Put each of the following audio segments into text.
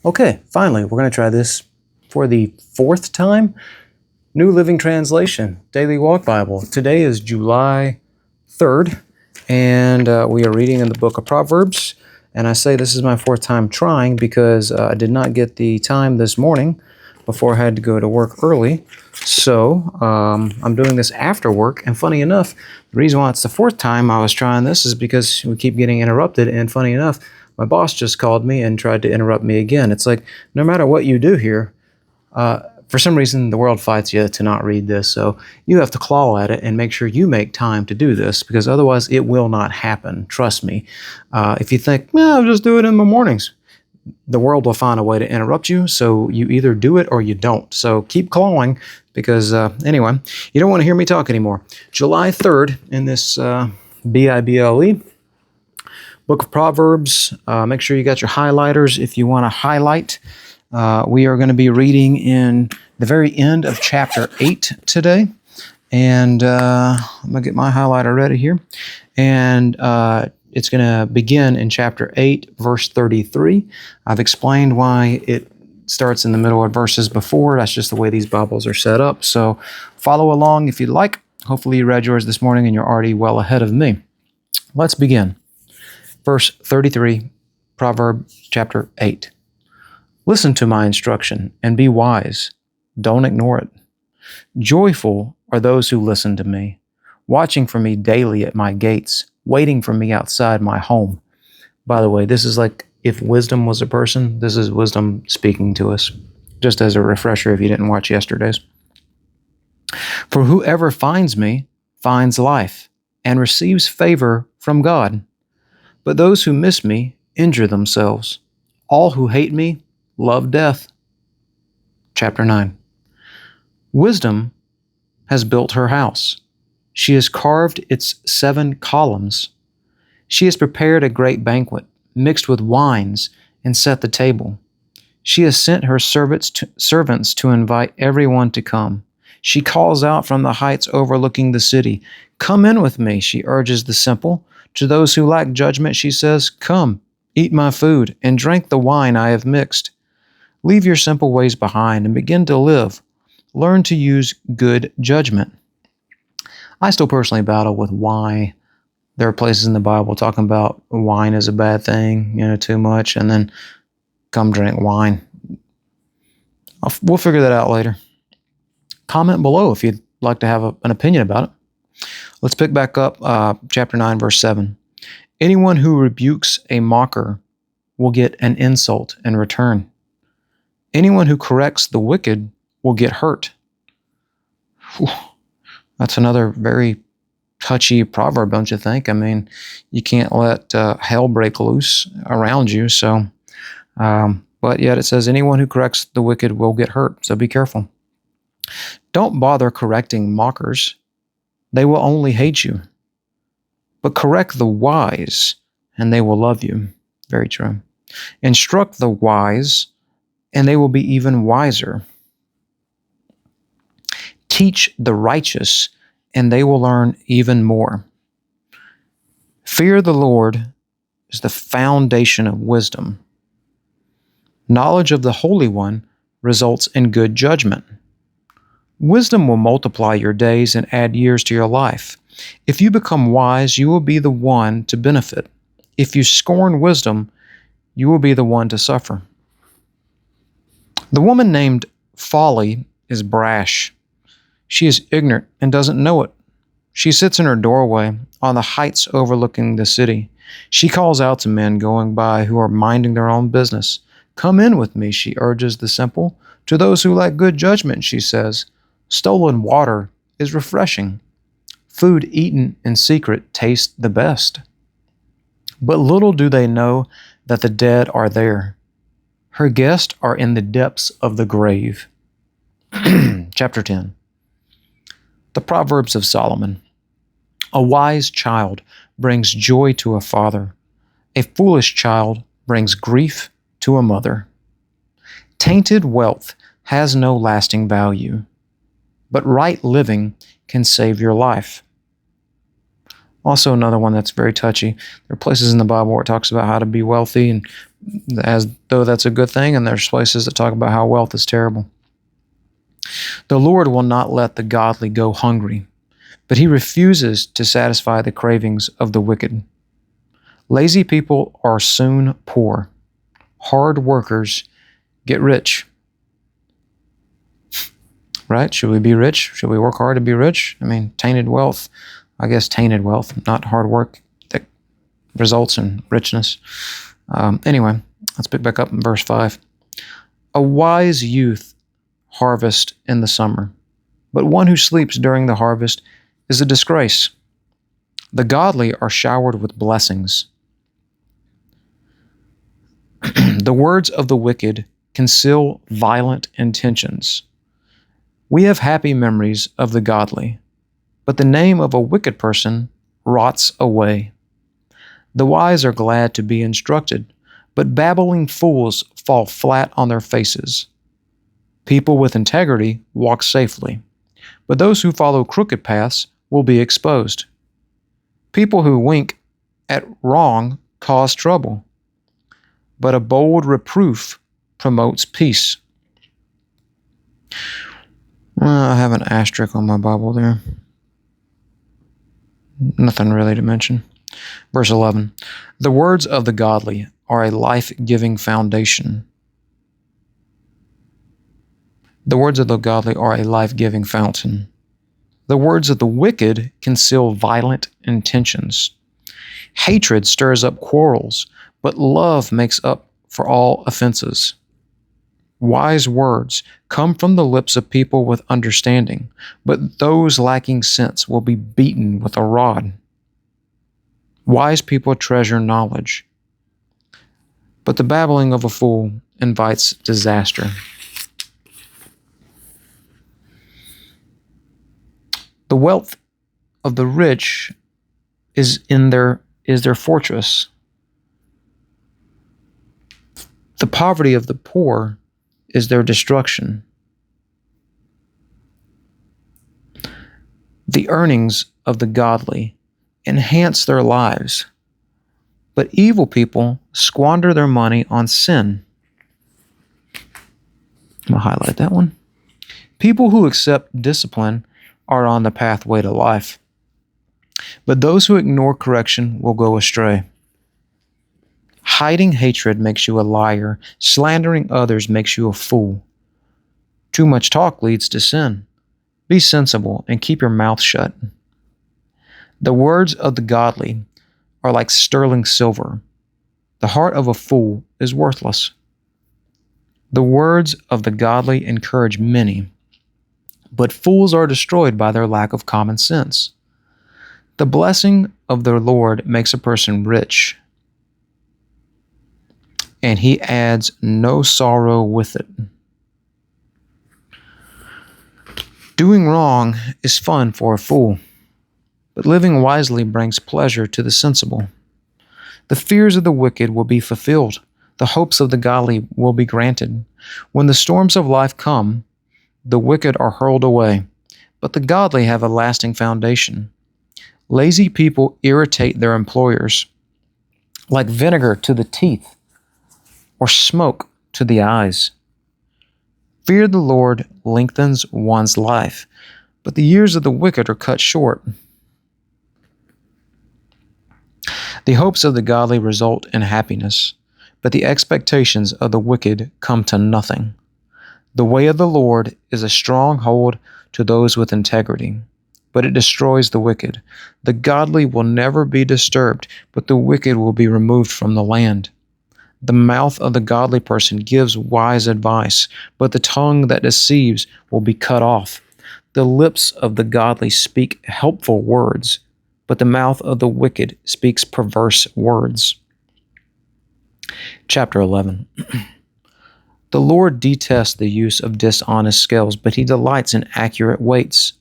Okay, finally, we're going to try this for the fourth time. New Living Translation, Daily Walk Bible. Today is July 3rd, and we are reading in the book of Proverbs. And I say this is my fourth time trying because I did not get the time this morning before I had to go to work early. So I'm doing this after work. And funny enough, the reason why it's the fourth time I was trying this is because we keep getting interrupted. And funny enough, my boss just called me and tried to interrupt me again. It's like, no matter what you do here, for some reason, the world fights you to not read this. So you have to claw at it and make sure you make time to do this, because otherwise it will not happen. Trust me. If you think, I'll just do it in the mornings, the world will find a way to interrupt you. So you either do it or you don't. So keep clawing, because anyway, you don't want to hear me talk anymore. July 3rd in this Bible. Book of Proverbs. Make sure you got your highlighters if you want to highlight. We are going to be reading in the very end of chapter 8 today. And I'm going to get my highlighter ready here. And it's going to begin in chapter 8, verse 33. I've explained why it starts in the middle of verses before. That's just the way these Bibles are set up. So follow along if you'd like. Hopefully you read yours this morning and you're already well ahead of me. Let's begin. Verse 33, Proverbs chapter 8. Listen to my instruction and be wise. Don't ignore it. Joyful are those who listen to me, watching for me daily at my gates, waiting for me outside my home. By the way, this is like if wisdom was a person, this is wisdom speaking to us, just as a refresher if you didn't watch yesterday's. For whoever finds me finds life and receives favor from God. But those who miss me injure themselves. All who hate me love death. Chapter 9. Wisdom has built her house. She has carved its 7 columns. She has prepared a great banquet, mixed with wines, and set the table. She has sent her servants to invite everyone to come. She calls out from the heights overlooking the city. Come in with me, she urges the simple. To those who lack judgment, she says, come, eat my food, and drink the wine I have mixed. Leave your simple ways behind and begin to live. Learn to use good judgment. I still personally battle with why there are places in the Bible talking about wine is a bad thing, too much, and then come drink wine. We'll figure that out later. Comment below if you'd like to have an opinion about it. Let's pick back up chapter 9, verse 7. Anyone who rebukes a mocker will get an insult in return. Anyone who corrects the wicked will get hurt. Whew. That's another very touchy proverb, don't you think? I mean, you can't let hell break loose around you. So, but yet it says anyone who corrects the wicked will get hurt. So be careful. Don't bother correcting mockers. They will only hate you. But correct the wise, and they will love you. Very true. Instruct the wise, and they will be even wiser. Teach the righteous, and they will learn even more. Fear the Lord is the foundation of wisdom. Knowledge of the Holy One results in good judgment. Wisdom will multiply your days and add years to your life. If you become wise, you will be the one to benefit. If you scorn wisdom, you will be the one to suffer. The woman named Folly is brash. She is ignorant and doesn't know it. She sits in her doorway on the heights overlooking the city. She calls out to men going by who are minding their own business. Come in with me, she urges the simple. To those who lack good judgment, she says, stolen water is refreshing. Food eaten in secret tastes the best. But little do they know that the dead are there. Her guests are in the depths of the grave. Chapter 10. The Proverbs of Solomon. A wise child brings joy to a father. A foolish child brings grief to a mother. Tainted wealth has no lasting value, but right living can save your life. Also, another one that's very touchy. There are places in the Bible where it talks about how to be wealthy, and as though that's a good thing, and there's places that talk about how wealth is terrible. The Lord will not let the godly go hungry, but he refuses to satisfy the cravings of the wicked. Lazy people are soon poor. Hard workers get rich. Right? Should we be rich? Should we work hard to be rich? I mean, tainted wealth, not hard work that results in richness. Anyway, let's pick back up in verse 5. A wise youth harvest in the summer, but one who sleeps during the harvest is a disgrace. The godly are showered with blessings. The words of the wicked conceal violent intentions. We have happy memories of the godly, but the name of a wicked person rots away. The wise are glad to be instructed, but babbling fools fall flat on their faces. People with integrity walk safely, but those who follow crooked paths will be exposed. People who wink at wrong cause trouble, but a bold reproof promotes peace. I have an asterisk on my Bible there. Nothing really to mention. Verse 11. The words of the godly are a life-giving foundation. The words of the godly are a life-giving fountain. The words of the wicked conceal violent intentions. Hatred stirs up quarrels, but love makes up for all offenses. Wise words come from the lips of people with understanding, but those lacking sense will be beaten with a rod. Wise people treasure knowledge, but the babbling of a fool invites disaster. The wealth of the rich is their fortress. The poverty of the poor is their destruction. The earnings of the godly enhance their lives, but evil people squander their money on sin. I'm going to highlight that one. People who accept discipline are on the pathway to life, but those who ignore correction will go astray. Hiding hatred makes you a liar. Slandering others makes you a fool. Too much talk leads to sin. Be sensible and keep your mouth shut. The words of the godly are like sterling silver. The heart of a fool is worthless. The words of the godly encourage many, but fools are destroyed by their lack of common sense. The blessing of the Lord makes a person rich, and he adds no sorrow with it. Doing wrong is fun for a fool, but living wisely brings pleasure to the sensible. The fears of the wicked will be fulfilled. The hopes of the godly will be granted. When the storms of life come, the wicked are hurled away, but the godly have a lasting foundation. Lazy people irritate their employers, like vinegar to the teeth or smoke to the eyes. Fear the Lord lengthens one's life, but the years of the wicked are cut short. The hopes of the godly result in happiness, but the expectations of the wicked come to nothing. The way of the Lord is a stronghold to those with integrity, but it destroys the wicked. The godly will never be disturbed, but the wicked will be removed from the land. The mouth of the godly person gives wise advice, but the tongue that deceives will be cut off. The lips of the godly speak helpful words, but the mouth of the wicked speaks perverse words. Chapter 11. The Lord detests the use of dishonest scales, but he delights in accurate weights.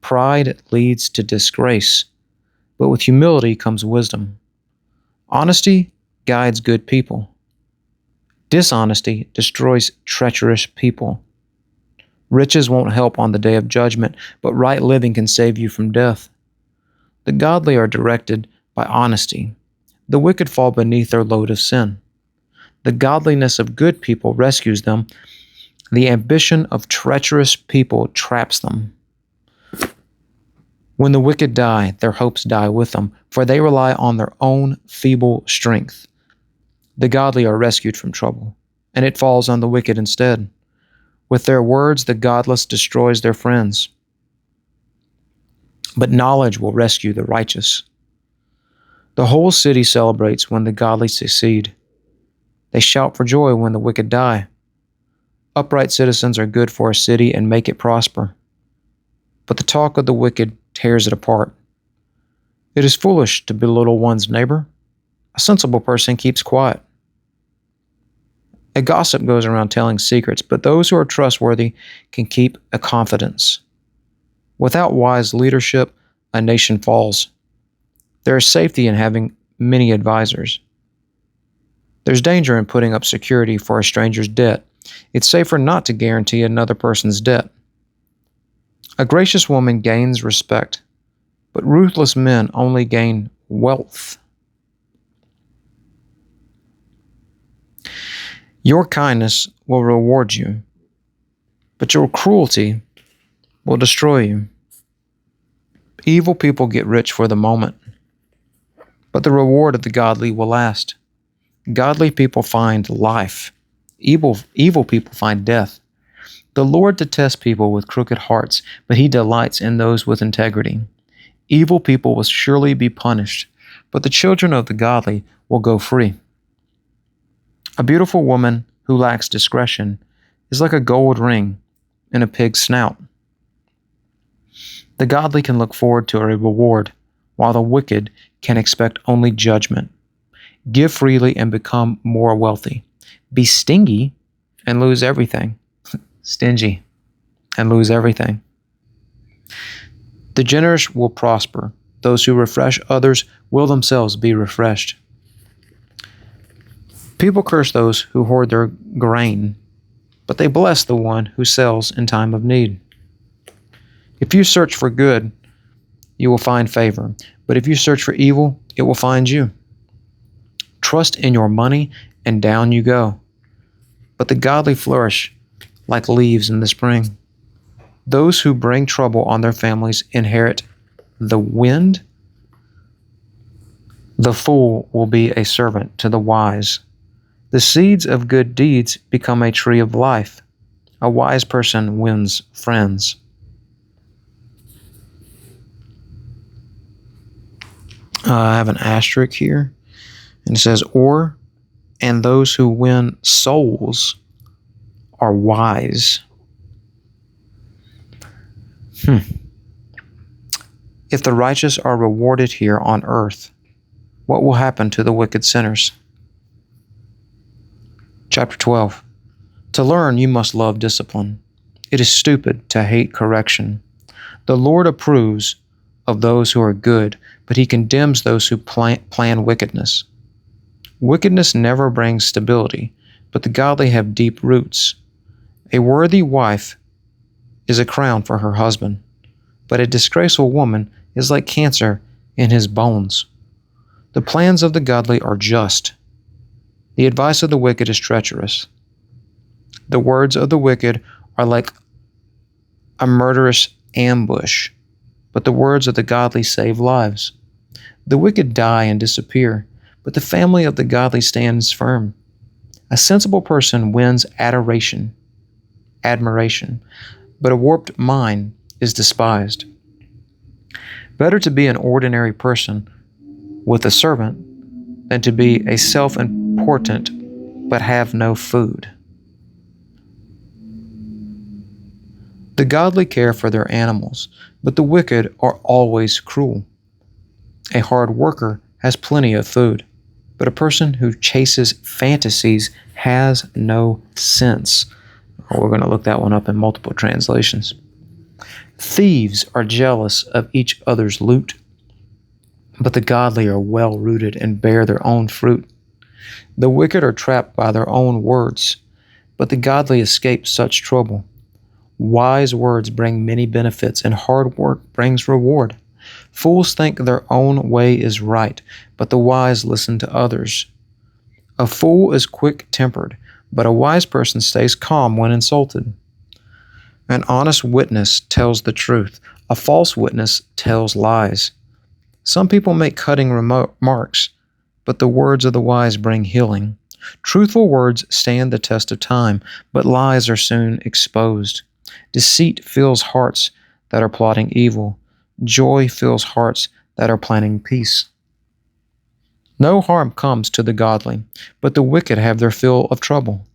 Pride leads to disgrace, but with humility comes wisdom. Honesty guides good people. Dishonesty destroys treacherous people. Riches won't help on the day of judgment, but right living can save you from death. The godly are directed by honesty. The wicked fall beneath their load of sin. The godliness of good people rescues them. The ambition of treacherous people traps them. When the wicked die, their hopes die with them, for they rely on their own feeble strength. The godly are rescued from trouble, and it falls on the wicked instead. With their words, the godless destroys their friends. But knowledge will rescue the righteous. The whole city celebrates when the godly succeed. They shout for joy when the wicked die. Upright citizens are good for a city and make it prosper. But the talk of the wicked tears it apart. It is foolish to belittle one's neighbor. A sensible person keeps quiet. A gossip goes around telling secrets, but those who are trustworthy can keep a confidence. Without wise leadership, a nation falls. There is safety in having many advisors. There's danger in putting up security for a stranger's debt. It's safer not to guarantee another person's debt. A gracious woman gains respect, but ruthless men only gain wealth. Your kindness will reward you, but your cruelty will destroy you. Evil people get rich for the moment, but the reward of the godly will last. Godly people find life. Evil people find death. The Lord detests people with crooked hearts, but He delights in those with integrity. Evil people will surely be punished, but the children of the godly will go free. A beautiful woman who lacks discretion is like a gold ring in a pig's snout. The godly can look forward to a reward, while the wicked can expect only judgment. Give freely and become more wealthy. Be stingy and lose everything. Stingy and lose everything. The generous will prosper. Those who refresh others will themselves be refreshed. People curse those who hoard their grain, but they bless the one who sells in time of need. If you search for good, you will find favor, but if you search for evil, it will find you. Trust in your money, and down you go. But the godly flourish like leaves in the spring. Those who bring trouble on their families inherit the wind. The fool will be a servant to the wise. The seeds of good deeds become a tree of life. A wise person wins friends. I have an asterisk here, and it says, and those who win souls are wise. If the righteous are rewarded here on earth, what will happen to the wicked sinners? Chapter 12. To learn, you must love discipline. It is stupid to hate correction. The Lord approves of those who are good, but He condemns those who plan wickedness. Wickedness never brings stability, but the godly have deep roots. A worthy wife is a crown for her husband, but a disgraceful woman is like cancer in his bones. The plans of the godly are just. The advice of the wicked is treacherous. The words of the wicked are like a murderous ambush, but the words of the godly save lives. The wicked die and disappear, but the family of the godly stands firm. A sensible person wins admiration, but a warped mind is despised. Better to be an ordinary person with a servant than to be a self-important but have no food. The godly care for their animals, but the wicked are always cruel. A hard worker has plenty of food, but a person who chases fantasies has no sense. We're going to look that one up in multiple translations. Thieves are jealous of each other's loot, but the godly are well-rooted and bear their own fruit. The wicked are trapped by their own words, but the godly escape such trouble. Wise words bring many benefits, and hard work brings reward. Fools think their own way is right, but the wise listen to others. A fool is quick-tempered, but a wise person stays calm when insulted. An honest witness tells the truth. A false witness tells lies. Some people make cutting remarks, but the words of the wise bring healing. Truthful words stand the test of time, but lies are soon exposed. Deceit fills hearts that are plotting evil. Joy fills hearts that are planning peace. No harm comes to the godly, but the wicked have their fill of trouble.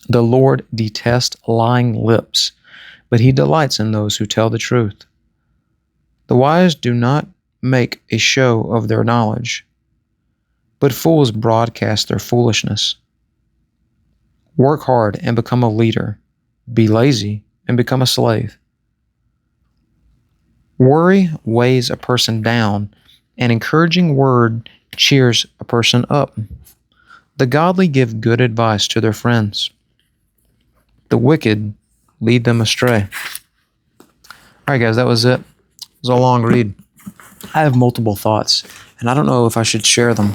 The Lord detests lying lips, but he delights in those who tell the truth. The wise do not make a show of their knowledge, but fools broadcast their foolishness. Work hard and become a leader. Be lazy and become a slave. Worry weighs a person down. An encouraging word cheers a person up. The godly give good advice to their friends. The wicked lead them astray. All right, guys, that was it. It was a long read. I have multiple thoughts, and I don't know if I should share them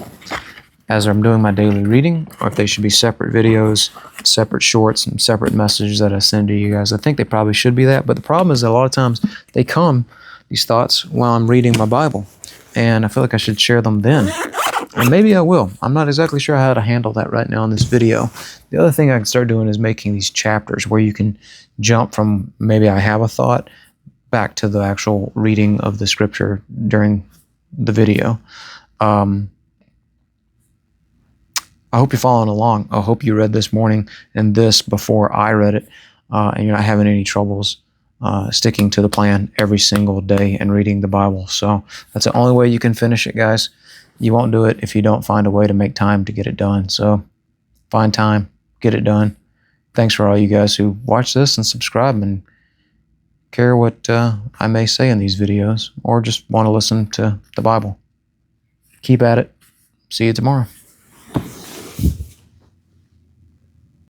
as I'm doing my daily reading, or if they should be separate videos, separate shorts, and separate messages that I send to you guys. I think they probably should be that, but the problem is that a lot of times they come, these thoughts, while I'm reading my Bible, and I feel like I should share them then. And maybe I will. I'm not exactly sure how to handle that right now in this video. The other thing I can start doing is making these chapters where you can jump from maybe I have a thought back to the actual reading of the scripture during the video. I hope you're following along. I hope you read this morning and this before I read it, and you're not having any troubles sticking to the plan every single day and reading the Bible. So that's the only way you can finish it, guys. You won't do it if you don't find a way to make time to get it done. So find time, get it done. Thanks for all you guys who watch this and subscribe and care what I may say in these videos, or just want to listen to the Bible. Keep at it. See you tomorrow.